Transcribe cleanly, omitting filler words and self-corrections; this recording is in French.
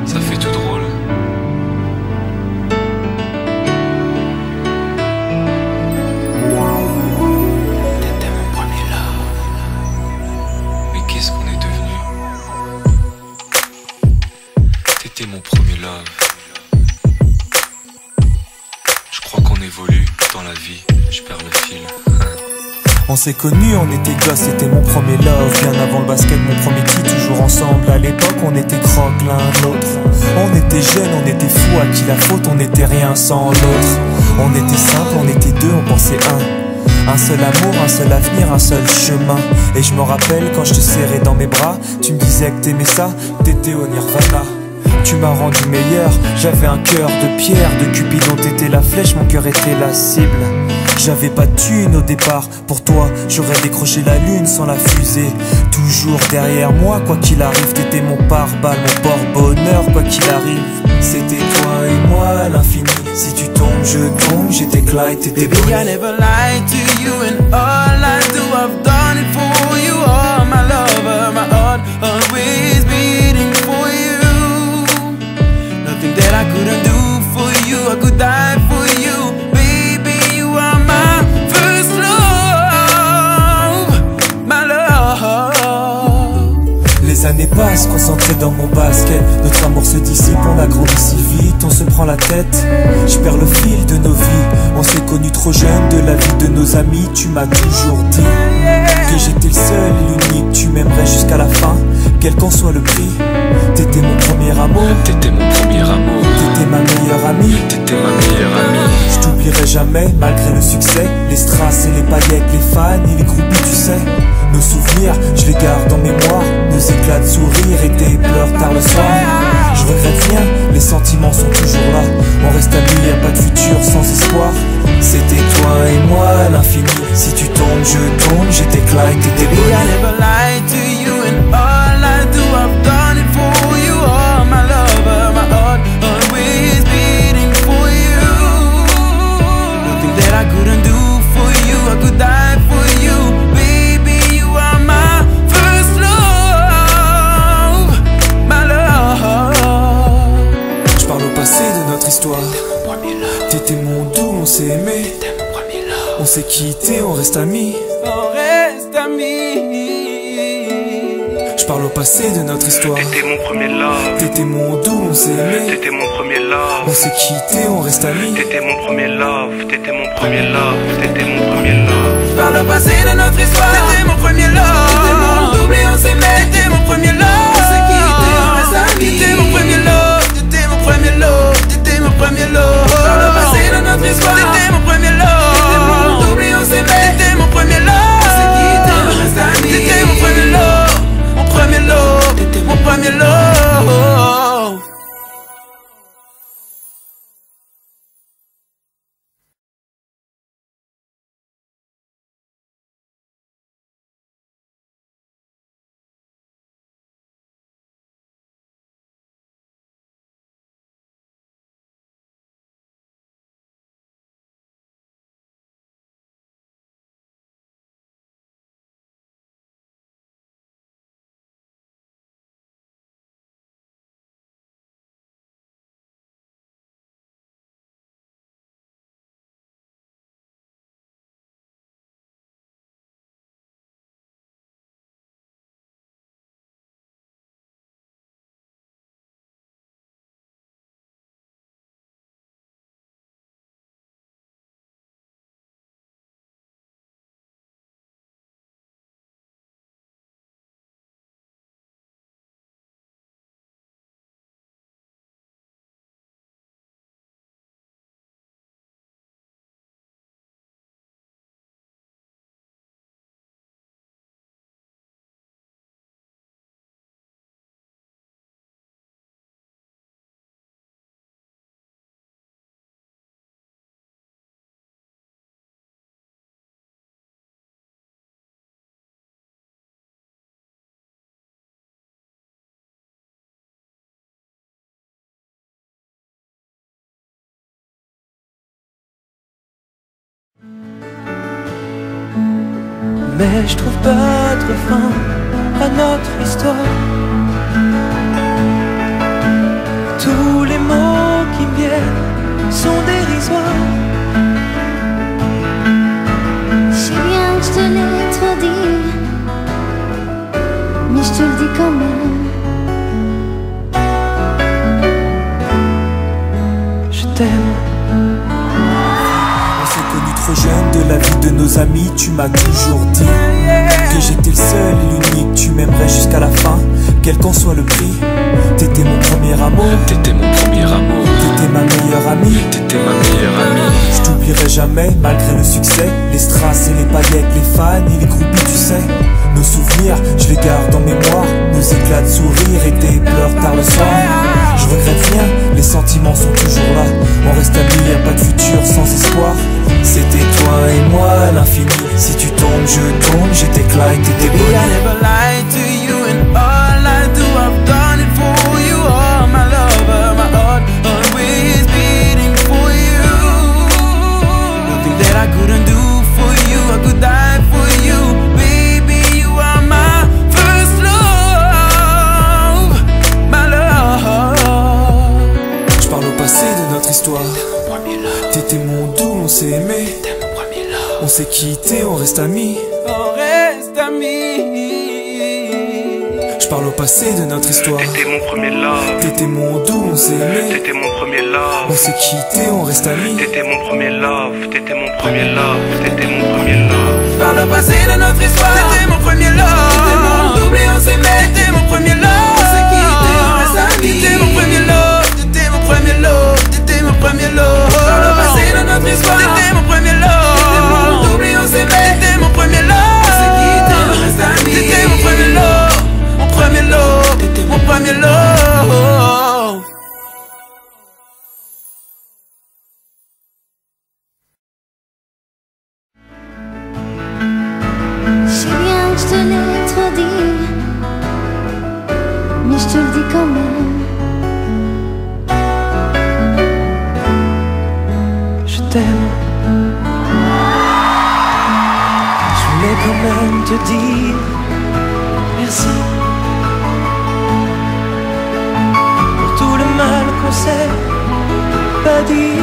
Ça fait tout drôle. T'étais mon premier love. Mais qu'est-ce qu'on est devenu? T'étais mon premier love. Je crois qu'on évolue dans la vie. Je perds le fil. On s'est connus, on était gosses, c'était mon premier love. Bien avant le basket, mon premier qui toujours ensemble. À l'époque, on était croque l'un l'autre. On était jeunes, on était fous, à qui la faute, on n'était rien sans l'autre. On était simple, on était deux, on pensait un seul amour, un seul avenir, un seul chemin. Et je me rappelle quand je te serrais dans mes bras, tu me disais que t'aimais ça, t'étais au nirvana. Tu m'as rendu meilleur, j'avais un cœur de pierre. De Cupidon t'étais la flèche, mon cœur était la cible. J'avais pas de thune au départ, pour toi j'aurais décroché la lune sans la fusée. Toujours derrière moi, quoi qu'il arrive, t'étais mon pare-balles, mon porte-bonheur, quoi qu'il arrive. C'était toi et moi à l'infini, si tu tombes je tombe, j'étais Clyde, t'étais Baby, I never lied to you, and all I do, I've done it for you. Oh, my lover, my heart always beating for you. Nothing that I couldn't do for you, I could die for you. Baby, you are my first love, my love. Les années passent, concentrées dans mon basket. Notre amour se dissipe, on a grandi si vite, on se prend la tête. Je perds le fil de nos vies, on s'est connus trop jeunes. De la vie de nos amis, tu m'as toujours dit que j'étais le seul et l'unique. Tu m'aimerais jusqu'à la fin, quel qu'en soit le prix. T'étais mon premier amour, T'étais mon premier amour. t'étais ma meilleure amie. T'étais ma meilleure amie. Je t'oublierai jamais, malgré le succès. Les strass et les paillettes, les fans et les groupies, tu sais. Nos souvenirs, je les garde en mémoire. Nos éclats de sourire et tes pleurs tard le soir. Je regrette rien, les sentiments sont toujours là. On reste amis, y'a pas de futur sans espoir. C'était toi et moi à l'infini. Si tu tombes, je tombe, j'étais Clyde, t'étais Baby, I Bonnie. never lied to you, and all I do, I've done it for you. Oh, my lover, my heart always beating for you. Nothing that I couldn't do for you, I could die for you. Baby, you are my first love, my love. Je parle au passé de notre histoire. Premier love. T'étais mon doux, on s'est aimé. T'étais mon premier love. On s'est quitté, on reste amis. On reste amis. Je parle au passé de notre histoire. T'étais mon premier love, T'étais mon doux, on s'est aimé. t'étais mon premier love, On s'est quitté, on reste amis. t'étais mon premier love, t'étais mon premier love, t'étais mon premier love. Par le passé de notre histoire, t'étais mon premier love. T'étais mon double et on s'aimait. T'étais mon premier love. On s'est quitté, on reste amis. T'étais mon premier love. T'étais mon premier love. T'étais mon premier love. Par le passé de notre histoire, t'étais mon premier love. T'étais mon double et on s'aimait. T'étais mon premier love. On s'est quitté, on reste amis. T'étais mon premier love. Mon premier love. T'étais mon premier love. Mais je trouve pas de fin à notre histoire. Tous les mots qui me viennent sont dérisoires. Je sais bien que je te l'ai trop dit, mais je te le dis quand même. Je t'aime. On s'est connus trop jeunes, de la vie de nos amis. Tu m'as toujours dit que j'étais le seul et l'unique. Tu m'aimerais jusqu'à la fin, quel qu'en soit le prix. T'étais mon premier amour, T'étais mon premier amour, t'étais ma meilleure amie. t'étais ma meilleure amie. Je t'oublierai jamais, malgré le succès. Les strass et les paillettes, les fans et les groupies, tu sais. Nos souvenirs, je les garde en mémoire. Nos éclats de sourire et tes pleurs tard le soir. Je regrette rien, les sentiments sont toujours là. On reste amis, y'a pas de futur sans espoir. C'était toi et moi à l'infini. Si tu tombes, je tombe, j'étais Clyde, t'étais Baby, I Bonnie. never lied to you, and all I do, I've done it for you. Oh, my lover, my heart always beating for you. Nothing that I couldn't do for you, I could die for you. Baby, you are my first love, my love. Je parle au passé de notre histoire. Premier love, T'étais mon doux, on s'est aimé. t'étais mon premier love. On s'est quitté, on reste amis. On reste amis. Je parle au passé de notre histoire. T'étais mon premier love, T'étais mon doux, on s'est aimé. t'étais mon premier love. On s'est quitté, on reste amis. T'étais mon premier love, t'étais mon premier love, t'étais mon premier love. Par le passé de notre histoire, t'étais mon premier love. T'étais mon double et on s'aimait. T'étais mon premier love. On s'est quitté, on reste amis. T'étais mon premier love. T'étais mon premier love. T'étais mon premier love. Par le passé de notre histoire, t'étais mon premier love. T'étais mon double et on s'aimait. T'étais mon premier love. On s'est quitté, on reste amis. T'étais mon premier love. Mon premier love. T'étais mon premier love. Je sais bien que je te l'ai trop dit, mais je te le dis quand même. Je t'aime. Je voulais quand même te dire merci pour tout le mal qu'on s'est pas dit.